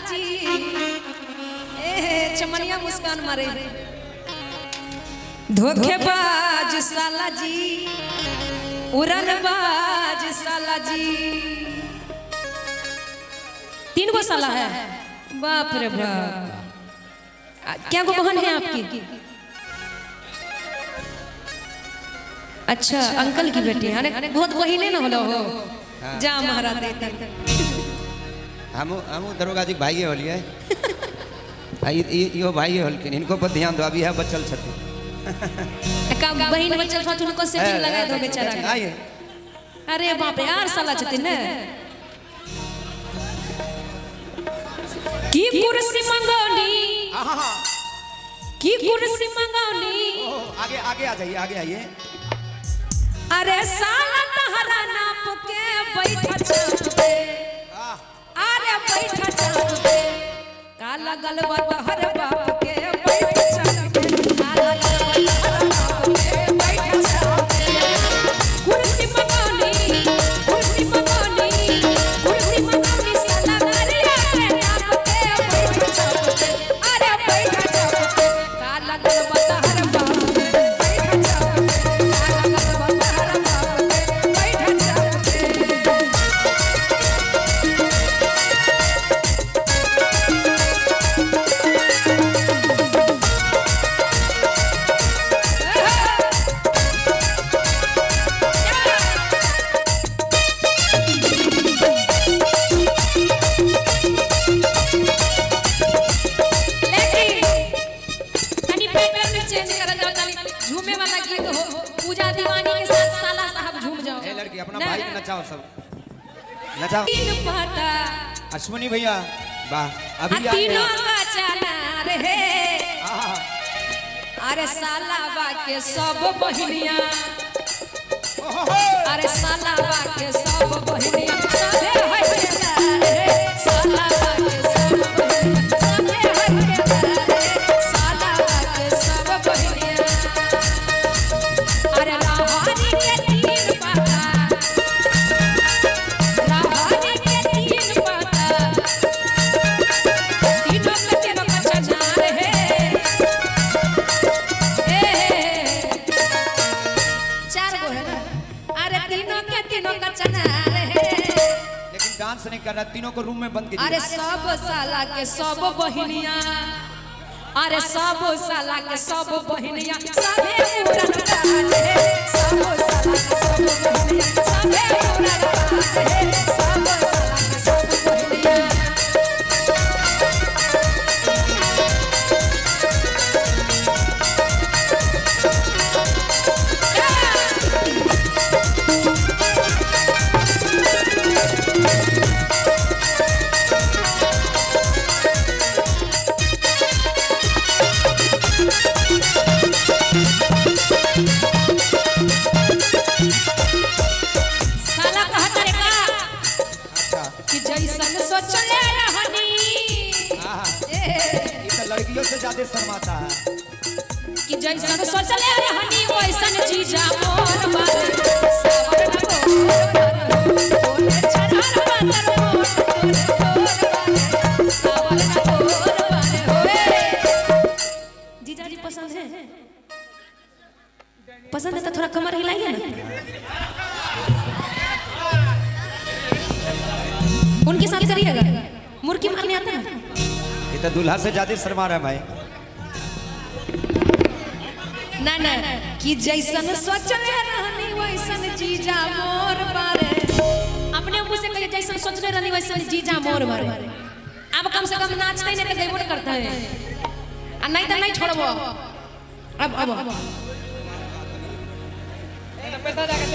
जी चमनिया मुस्कान मारे धोखेबाज साला जी उड़नबाज साला जी 3 गो साला है बाप रे बाप। क्या गो बहन है आपकी? अच्छा अंकल की बेटी है बहुत बहिने ना होलो हो जा महाराज देते हम दरोगा जी भाई होलिए यो भाई होलकिन इनको पर ध्यान दो अभी है बचल छथि का बहिन बचल छथि उनको सेटिंग लगा दो बेचारा के। आइए अरे बाप रे यार साला छथि ने की कुर्सी मंगौनी की कुर्सी मंगौनी आगे आगे आ जाइए आगे आइए। अरे साला तहरा नाप के बैठा छे अरे बैठा छे काला गलवा तहर बाप के बैठा छे काला गलवा तहर बाप के बैठा छे कुर्सी मंगौनी साला गरिया के नाप के बैठा छे अरे बैठा छे काला गलवा तहर बाप के बैठा छे काला गलवा झूमे वाला गीत हो पूजा दीवानी के साथ साला साहब झूम जाओ। ए लड़की अपना भाई को नचाओ सब नचाओ। तीन पाता अश्विनी भैया वाह अभी तीनों का चला रे अरे साला बा के सब बहिनिया अरे साला बा के सब बहिनिया सबे है रे साला बा के सब बहिनिया सबे है रे साला बा के सब बहिनिया अरे लाहौरी के 3 पाता लाहौरी के 3 पाता तीनों का चना रे चार गो है ना अरे तीनों का चना रे लेकिन डांस नहीं कर रहा तीनों को रूम में बंद कीजिए। अरे सब साला के सब बहिनिया अरे सब साला के सब बहिनिया सबे उड़न बाजे सब साला के सब बहिनिया सबे उड़न बाजे सब साला के सब बहिनिया साला कहता रे का कि जैसन सोचले रहनी ये तो लड़कियों से ज्यादा शर्माता है कि जैसन सोचले रहनी वैसन जीजा मोर बार सावर बोले छनार बातर मोर सावर बोर होए जीजा जी पसंद है तो थोड़ा कमर हिलाइए ना उनके साथ करिएगा मुर्गी मारने आता है। ये तो दूल्हा से ज्यादा शर्मा रहा है भाई। ना कि जैसन सोचले रहनी वैसन जीजा मोर बारे अपने मुंह से कहिए जैसन सोचले रहनी वैसन जीजा मोर बारे। अब कम से कम नाचते नहीं तो गईबो करता है और नहीं तो नहीं छोड़बो। अब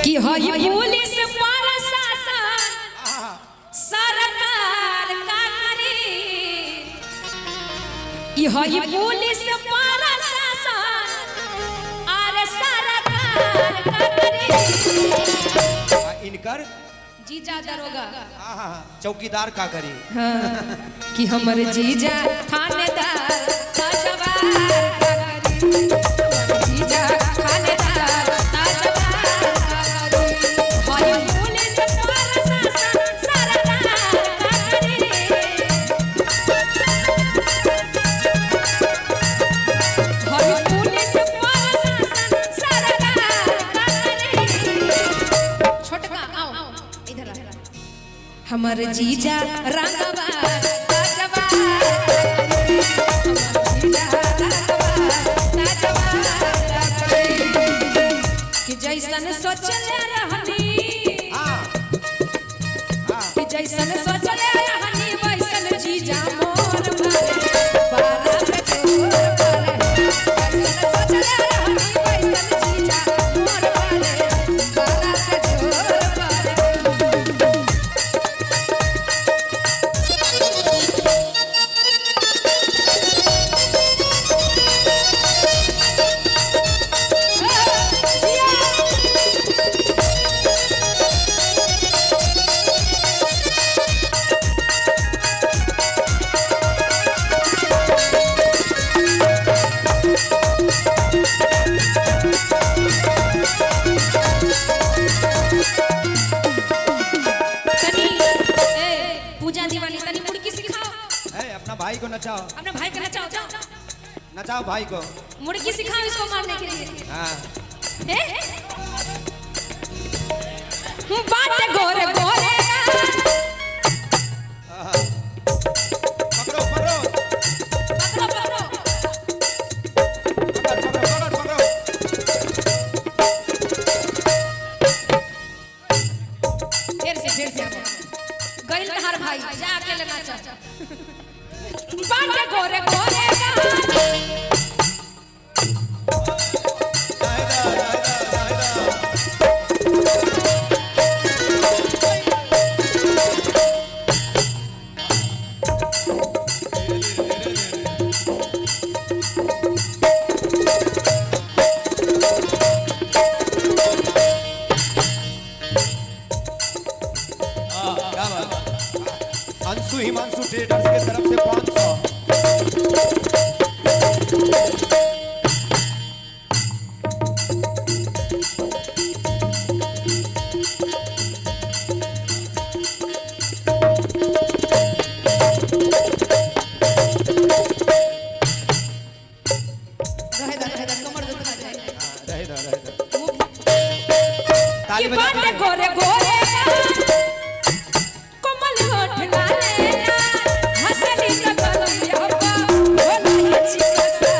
कि हई पुलिस प्रशासन सरकार का करे कि हई पुलिस प्रशासन अरे सरकार का करे इनकर जीजा दरोगा चौकीदार का करी कि हमारे जीजा थानेदार ताजवार का करी जीजा थानेदार ताजवार का करी हई पुलिस प्रशासन सरकार का करे हमर जीजा रंगवा ताजवा हमर जीजा रंगवा ताजवा कि जैसन सोचले रहनी हां कि जैसन सोचले रहनी वैसन जीजा मोर मारे बारा पे जोर मारे जैसन सोचले रहनी वैसन जीजा मोर मारे बारा पे जोर मारे पूजा दीवानी तनी मुड़की सिखाओ अपना भाई को नचाओ अपने भाई को नचाओ जाओ नचाओ भाई को मुड़की सिखाओ इसको मारने के लिए हाँ बाटे गोरे गोरे पकड़ो पकड़ो पकड़ो पकड़ो फिर से गइल तहार भाई जा अकेले नाचा बाटे गोरे गोरे अंशु हिमांशु ट्रेडर्स के तरफ से 500 कमर दुखा जाए रहे कि बाटे गोरे गोरे कोमल होठ लाले हंसली का गलिया बा बोला चिकसा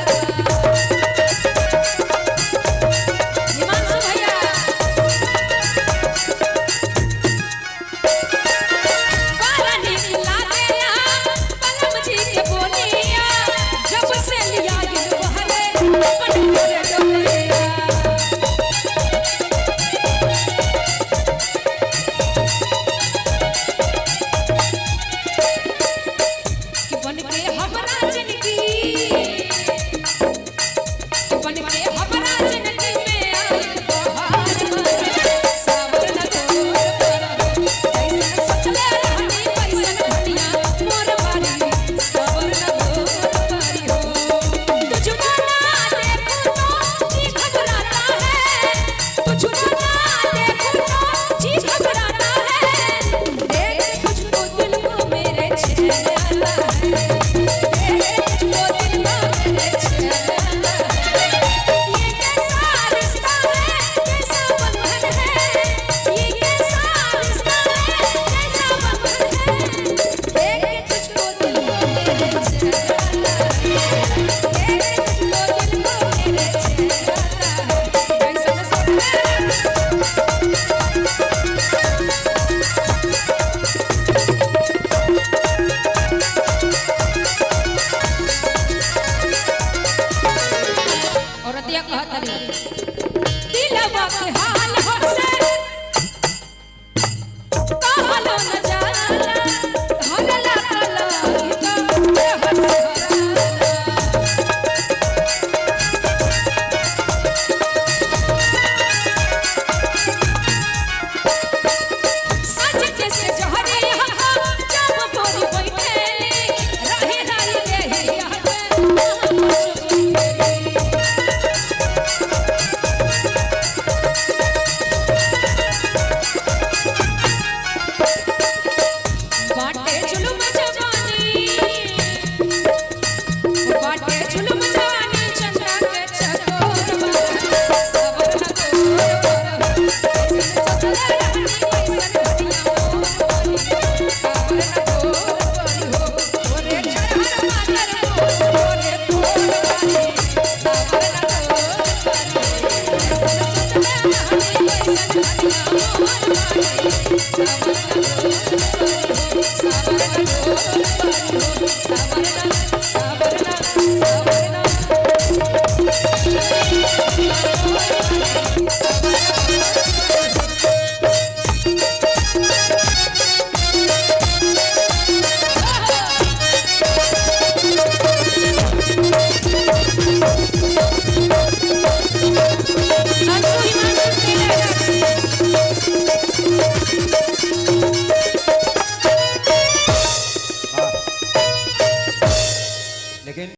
लेकिन